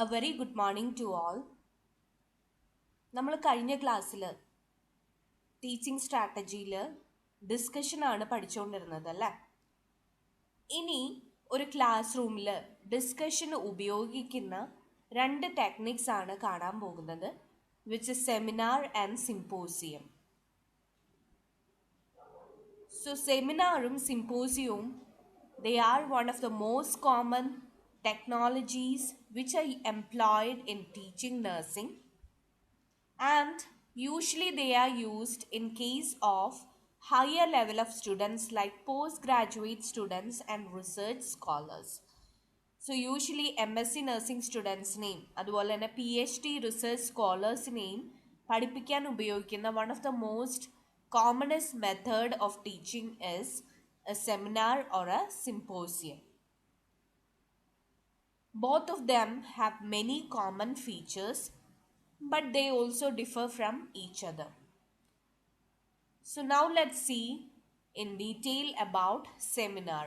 A very good morning to all. നമ്മൾ കഴിഞ്ഞ ക്ലാസ്സിൽ ടീച്ചിങ് സ്ട്രാറ്റജിയിൽ ഡിസ്കഷനാണ് പഠിച്ചുകൊണ്ടിരുന്നത് അല്ലേ. ഇനി ഒരു ക്ലാസ് റൂമിൽ ഡിസ്കഷന് ഉപയോഗിക്കുന്ന രണ്ട് ടെക്നിക്സ് ആണ് കാണാൻ പോകുന്നത്, which is seminar and symposium. So സെമിനാറും സിംപോസിയവും they are one of the most common technologies which are employed in teaching nursing, and usually they are used in case of higher level of students like postgraduate students and research scholars. So usually MSc nursing സ്റ്റുഡൻസിനെയും അതുപോലെ തന്നെ PhD research സ്കോളേഴ്സിനെയും പഠിപ്പിക്കാൻ ഉപയോഗിക്കുന്ന one of the most commonest method of teaching is a seminar or a symposium. Both of them have many common features, but they also differ from each other. So now let's see in detail about seminar.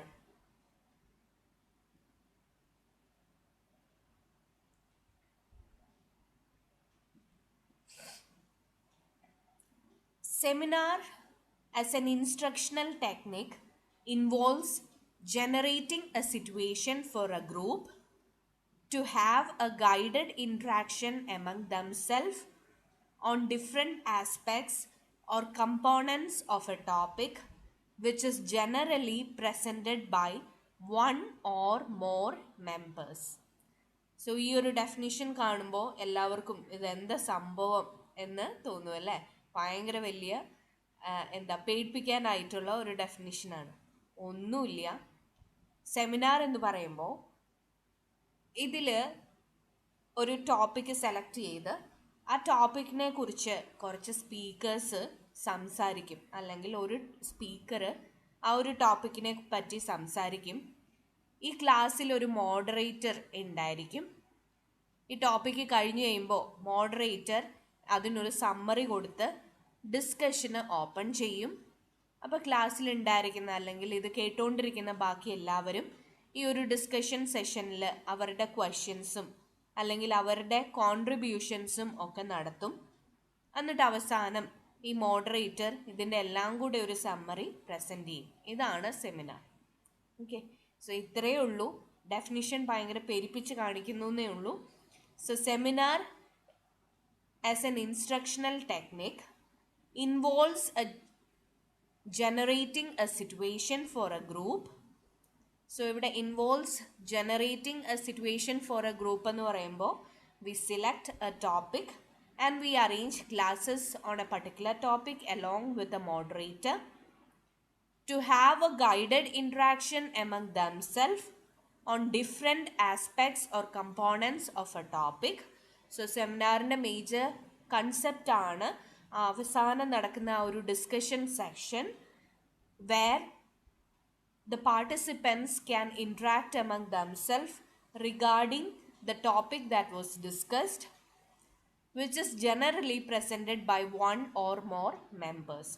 Seminar as an instructional technique involves generating a situation for a group to have a guided interaction among themselves on different aspects or components of a topic which is generally presented by one or more members. So ഈ ഒരു definition കാണുമ്പോൾ എല്ലാവർക്കും ഇതെന്താ സംഭവം എന്ന് തോന്നും അല്ലേ. ഭയങ്കര വലിയ പേടിപ്പിക്കാനായിട്ടുള്ള ഒരു ഡെഫിനിഷനാണ്. ഒന്നുമില്ല. സെമിനാർ എന്ന് പറയുമ്പോൾ ഇതിൽ ഒരു ടോപ്പിക്ക് സെലക്ട് ചെയ്ത് ആ ടോപ്പിക്കിനെ കുറിച്ച് കുറച്ച് സ്പീക്കേഴ്സ് സംസാരിക്കും, അല്ലെങ്കിൽ ഒരു സ്പീക്കർ ആ ഒരു ടോപ്പിക്കിനെ പറ്റി സംസാരിക്കും. ഈ ക്ലാസ്സിൽ ഒരു മോഡറേറ്റർ ഉണ്ടായിരിക്കും. ഈ ടോപ്പിക്ക് കഴിഞ്ഞ് കഴിയുമ്പോൾ മോഡറേറ്റർ അതിനൊരു സമ്മറി കൊടുത്ത് ഡിസ്കഷന് ഓപ്പൺ ചെയ്യും. അപ്പോൾ ക്ലാസ്സിൽ ഉണ്ടായിരിക്കുന്ന അല്ലെങ്കിൽ ഇത് കേട്ടുകൊണ്ടിരിക്കുന്ന ബാക്കി എല്ലാവരും ഈ ഒരു ഡിസ്കഷൻ സെഷനിൽ അവരുടെ ക്വസ്റ്റ്യൻസും അല്ലെങ്കിൽ അവരുടെ കോൺട്രിബ്യൂഷൻസും ഒക്കെ നടത്തും. എന്നിട്ട് അവസാനം ഈ മോഡറേറ്റർ ഇതിൻ്റെ എല്ലാം കൂടെ ഒരു സമ്മറി പ്രസൻറ്റ് ചെയ്യും. ഇതാണ് സെമിനാർ. ഓക്കെ, സോ ഇത്രയേ ഉള്ളൂ. ഡെഫിനിഷൻ ഭയങ്കര പെരുപ്പിച്ച് കാണിക്കുന്നു എന്നേ ഉള്ളൂ. So seminar as an instructional technique involves generating a situation for a group. So ഇവിടെ involves generating a situation for a group എന്ന് പറയുമ്പോൾ we select a topic and we arrange classes on a particular topic along with a moderator to have a guided interaction among themselves on different aspects or components of a topic. So സെമിനാറിൻ്റെ major concept ആണ് അവസാനം നടക്കുന്ന ആ ഒരു discussion section where the participants can interact among themselves regarding the topic that was discussed, which is generally presented by one or more members.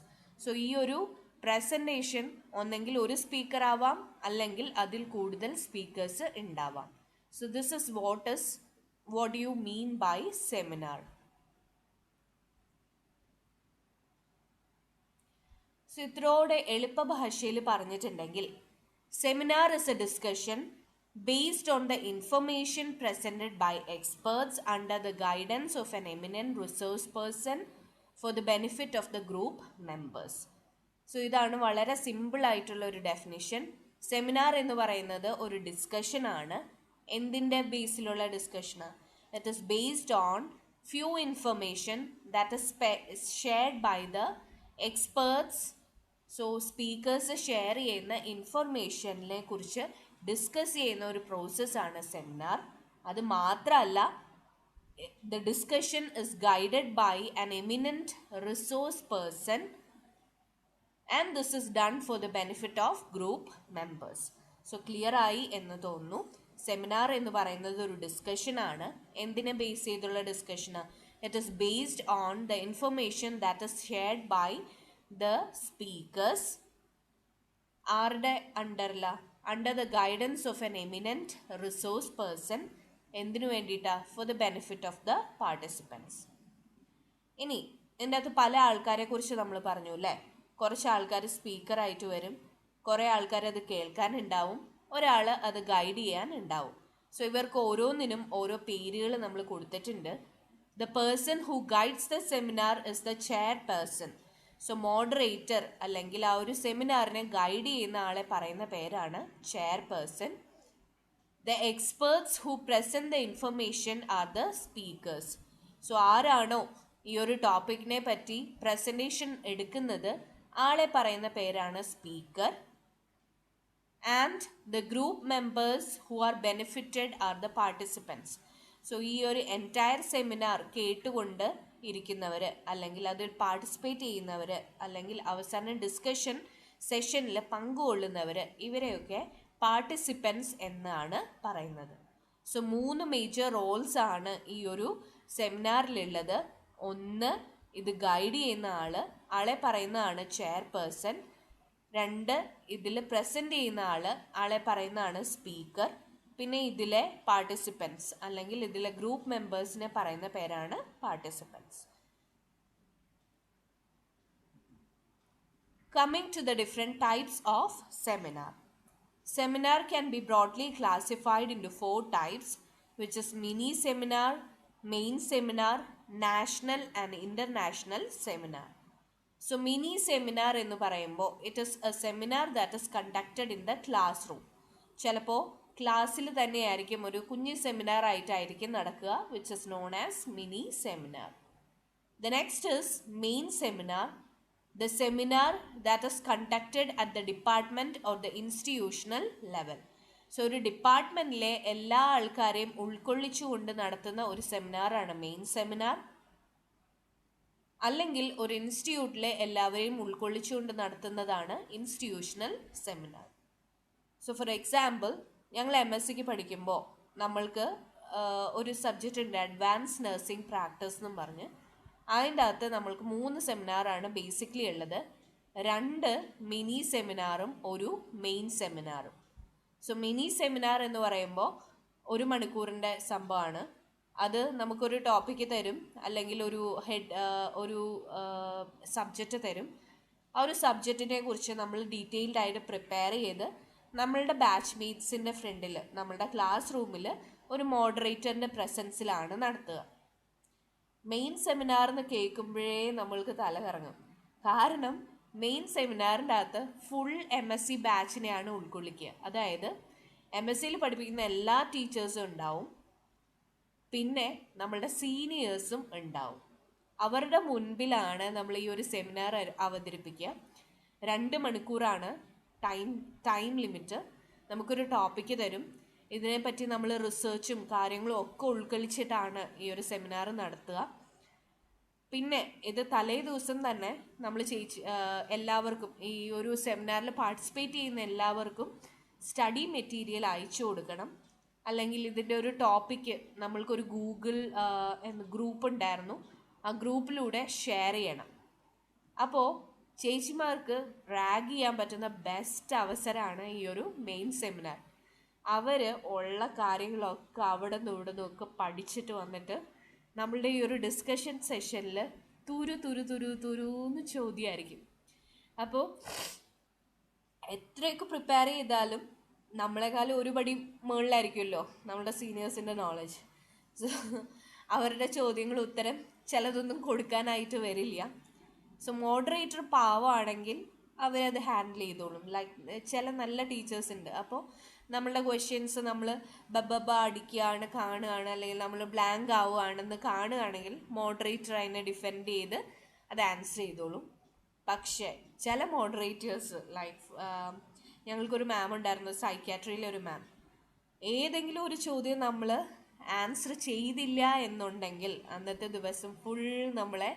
So ഈ ഒരു presentation ഒന്നെങ്കിൽ ഒരു സ്പീക്കർ ആവാം, അല്ലെങ്കിൽ അതിൽ കൂടുതൽ സ്പീക്കേഴ്സ് ഉണ്ടാവാം. So this is what do you mean by seminar. So ഇത്രയോടെ എളുപ്പ ഭാഷയിൽ പറഞ്ഞിട്ടുണ്ടെങ്കിൽ seminar is a discussion based on the information presented by experts under the guidance of an eminent resource person for the benefit of the group members. So ഇതാണ് വളരെ simple ആയിട്ടുള്ള ഒരു definition. Seminar എന്ന് പറയുന്നത് ഒരു ഡിസ്കഷനാണ്. എന്തിൻ്റെ ബേസിലുള്ള ഡിസ്കഷനാണ്? It is based on few information that is shared by the experts. So speakers share ചെയ്യുന്ന ഇൻഫർമേഷനെ കുറിച്ച് ഡിസ്കസ് ചെയ്യുന്ന ഒരു പ്രോസസ്സാണ് സെമിനാർ. അത് മാത്രമല്ല, the discussion is guided by an eminent resource person and this is done for the benefit of group members. So clear ആയി എന്ന് തോന്നുന്നു. സെമിനാർ എന്ന് പറയുന്നത് ഒരു ഡിസ്കഷനാണ്. എന്തിനെ ബേസ് ചെയ്തുള്ള ഡിസ്കഷനാണ്? It is based on the information that is shared by the speakers are under the guidance of an eminent resource person എന്തിനു വേണ്ടിയിട്ടാ? Four the benefit of the participants. ഇനി ഇതിൻ്റെ അകത്ത് പല ആൾക്കാരെ കുറിച്ച് നമ്മൾ പറഞ്ഞു അല്ലേ? കുറച്ച് ആൾക്കാർ സ്പീക്കറായിട്ട് വരും, കുറേ ആൾക്കാർ അത് കേൾക്കാനുണ്ടാവും, ഒരാൾ അത് ഗൈഡ് ചെയ്യാൻ ഉണ്ടാവും. സോ ഇവർക്ക് ഓരോന്നിനും ഓരോ പേരുകൾ നമ്മൾ കൊടുത്തിട്ടുണ്ട്. The person who guides the seminar is the chair person. So moderator അല്ലെങ്കിൽ ആ ഒരു സെമിനാറിനെ ഗൈഡ് ചെയ്യുന്ന ആളെ പറയുന്ന പേരാണ് chair person. The experts who present the information are the speaker's. So ആരാണോ ഈ ഒരു ടോപ്പിക്കിനെ പറ്റി പ്രസൻറ്റേഷൻ എടുക്കുന്നത് ആളെ പറയുന്ന പേരാണ് speaker. And the group members who are benefited are the participants. So ഈ ഒരു എൻറ്റയർ സെമിനാർ കേട്ടുകൊണ്ട് ഇരിക്കുന്നവർ, അല്ലെങ്കിൽ അതിൽ പാർട്ടിസിപ്പേറ്റ് ചെയ്യുന്നവർ, അല്ലെങ്കിൽ അവസാനം ഡിസ്കഷൻ സെഷനിൽ പങ്കുകൊള്ളുന്നവർ, ഇവരെയൊക്കെ പാർട്ടിസിപ്പൻസ് എന്നാണ് പറയുന്നത്. സോ 3 മേജർ റോൾസ് ആണ് ഈ ഒരു സെമിനാറിലുള്ളത്. ഒന്ന്, ഇത് ഗൈഡ് ചെയ്യുന്ന ആളെ പറയുന്നതാണ് ചെയർ പേഴ്സൺ. 2, ഇതിൽ പ്രസൻറ്റ് ചെയ്യുന്ന ആളെ പറയുന്നതാണ് സ്പീക്കർ. പിന്നെ ഇതിലെ പാർട്ടിസിപ്പൻസ് അല്ലെങ്കിൽ ഇതിലെ ഗ്രൂപ്പ് മെമ്പേഴ്സിനെ പറയുന്ന പേരാണ് participants. Coming to the different types of seminar. Seminar can be broadly classified into 4 types, which is mini seminar, main seminar, national and international seminar. So mini seminar എന്ന് പറയുമ്പോൾ it is a seminar that is conducted in the classroom. ചിലപ്പോൾ ക്ലാസ്സിൽ തന്നെയായിരിക്കും ഒരു കുഞ്ഞു seminar ആയിട്ടായിരിക്കും നടക്കുക, which is known as mini seminar. The next is main seminar, the seminar that is conducted at the department or the institutional level. So ഒരു ഡിപ്പാർട്ട്മെൻറ്റിലെ എല്ലാ ആൾക്കാരെയും ഉൾക്കൊള്ളിച്ചുകൊണ്ട് നടത്തുന്ന ഒരു സെമിനാറാണ് മെയിൻ സെമിനാർ. അല്ലെങ്കിൽ ഒരു ഇൻസ്റ്റിറ്റ്യൂട്ടിലെ എല്ലാവരെയും ഉൾക്കൊള്ളിച്ചുകൊണ്ട് നടത്തുന്നതാണ് institutional seminar. So for example, ഞങ്ങൾ MSc പഠിക്കുമ്പോൾ നമ്മൾക്ക് ഒരു സബ്ജക്റ്റ് ഉണ്ട്, അഡ്വാൻസ് നഴ്സിംഗ് പ്രാക്ടീസ് എന്നും പറഞ്ഞ്. അതിൻ്റെ അകത്ത് നമ്മൾക്ക് 3 സെമിനാറാണ് ബേസിക്കലി ഉള്ളത്. 2 മിനി സെമിനാറും ഒരു മെയിൻ സെമിനാറും. സോ മിനി സെമിനാർ എന്ന് പറയുമ്പോൾ 1 മണിക്കൂറിൻ്റെ സംഭവമാണ്. അത് നമുക്കൊരു ടോപ്പിക്ക് തരും, അല്ലെങ്കിൽ ഒരു സബ്ജക്റ്റ് തരും. ആ ഒരു സബ്ജക്റ്റിനെ കുറിച്ച് നമ്മൾ ഡീറ്റെയിൽഡ് ആയിട്ട് പ്രിപ്പയർ ചെയ്ത് നമ്മളുടെ ബാച്ച് മേറ്റ്സിൻ്റെ ഫ്രണ്ടിൽ, നമ്മളുടെ ക്ലാസ് റൂമിൽ ഒരു മോഡറേറ്ററിൻ്റെ പ്രസൻസിലാണ് നടത്തുക. മെയിൻ സെമിനാർ എന്ന് കേൾക്കുമ്പോഴേ നമ്മൾക്ക് തല കറങ്ങും. കാരണം മെയിൻ സെമിനാറിൻ്റെ അകത്ത് ഫുൾ MSc ബാച്ചിനെയാണ് ഉൾക്കൊള്ളിക്കുക. അതായത് MScയിൽ പഠിപ്പിക്കുന്ന എല്ലാ ടീച്ചേഴ്സും ഉണ്ടാവും, പിന്നെ നമ്മളുടെ സീനിയേഴ്സും ഉണ്ടാവും. അവരുടെ മുൻപിലാണ് നമ്മൾ ഈ ഒരു സെമിനാർ അവതരിപ്പിക്കുക. 2 മണിക്കൂറാണ് ടൈം ലിമിറ്റ്. നമുക്കൊരു ടോപ്പിക്ക് തരും, ഇതിനെപ്പറ്റി നമ്മൾ റിസർച്ചും കാര്യങ്ങളും ഒക്കെ ഉൾക്കൊള്ളിച്ചിട്ടാണ് ഈ ഒരു സെമിനാർ നടത്തുക. പിന്നെ ഇത് തലേ ദിവസം തന്നെ നമ്മൾ എല്ലാവർക്കും, ഈ ഒരു സെമിനാറിൽ പാർട്ടിസിപ്പേറ്റ് ചെയ്യുന്ന എല്ലാവർക്കും സ്റ്റഡി മെറ്റീരിയൽ അയച്ചു കൊടുക്കണം. അല്ലെങ്കിൽ ഇതിൻ്റെ ഒരു ടോപ്പിക്ക് നമ്മൾക്കൊരു ഗൂഗിൾ ഗ്രൂപ്പ് ഉണ്ടായിരുന്നു, ആ ഗ്രൂപ്പിലൂടെ ഷെയർ ചെയ്യണം. അപ്പോൾ ചേച്ചിമാർക്ക് റാഗ് ചെയ്യാൻ പറ്റുന്ന ബെസ്റ്റ് അവസരമാണ് ഈ ഒരു മെയിൻ സെമിനാർ. അവർ ഉള്ള കാര്യങ്ങളൊക്കെ അവിടെ നിന്ന് ഇവിടെ നിന്നൊക്കെ പഠിച്ചിട്ട് വന്നിട്ട് നമ്മളുടെ ഈ ഒരു ഡിസ്കഷൻ സെഷനിൽ തുരുന്ന് ചോദ്യമായിരിക്കും. അപ്പോൾ എത്രയൊക്കെ പ്രിപ്പയർ ചെയ്താലും നമ്മളെക്കാളും ഒരു പടി മുകളിലായിരിക്കുമല്ലോ നമ്മളുടെ സീനിയേഴ്സിൻ്റെ നോളജ്. സോ അവരുടെ ചോദ്യങ്ങൾ ഉത്തരം ചിലതൊന്നും കൊടുക്കാനായിട്ട് വരില്ല. സോ മോഡറേറ്റർ പാവമാണെങ്കിൽ അവരത് ഹാൻഡിൽ ചെയ്തോളും. ലൈക്ക് ചില നല്ല ടീച്ചേഴ്സ് ഉണ്ട്, അപ്പോൾ നമ്മളുടെ ക്വസ്റ്റ്യൻസ് നമ്മൾ ബബ്ബ അടിക്കുകയാണ് കാണുകയാണ്, അല്ലെങ്കിൽ നമ്മൾ ബ്ലാങ്ക് ആവുകയാണെന്ന് കാണുകയാണെങ്കിൽ മോഡറേറ്റർ അതിനെ ഡിഫെൻഡ് ചെയ്ത് അത് ആൻസർ ചെയ്തോളും. പക്ഷേ ചില മോഡറേറ്റേഴ്സ്, ലൈക്ക് ഞങ്ങൾക്കൊരു മാം ഉണ്ടായിരുന്നു, സൈക്യാട്രിയിലെ ഒരു മാം, ഏതെങ്കിലും ഒരു ചോദ്യം നമ്മൾ ആൻസർ ചെയ്തില്ല എന്നുണ്ടെങ്കിൽ അന്നത്തെ ദിവസം ഫുൾ നമ്മളെ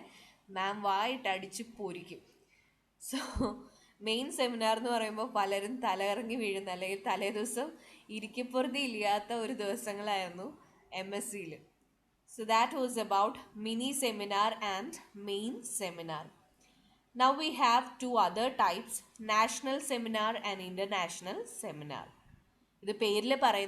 മാം വായിട്ട് അടിച്ച് പൊരിക്കും. സോ മെയിൻ സെമിനാർ എന്ന് പറയുമ്പോൾ പലരും തലകറങ്ങി വീഴുന്ന, അല്ലെങ്കിൽ തലേ ദിവസം ഇരിക്കപ്പുറതി ഇല്ലാത്ത ഒരു ദിവസങ്ങളായിരുന്നു MScയിൽ. So that was about mini seminar and main seminar. Now we have 2 other types, national seminar and international seminar. ഇത് പേരിൽ പറയുന്നത്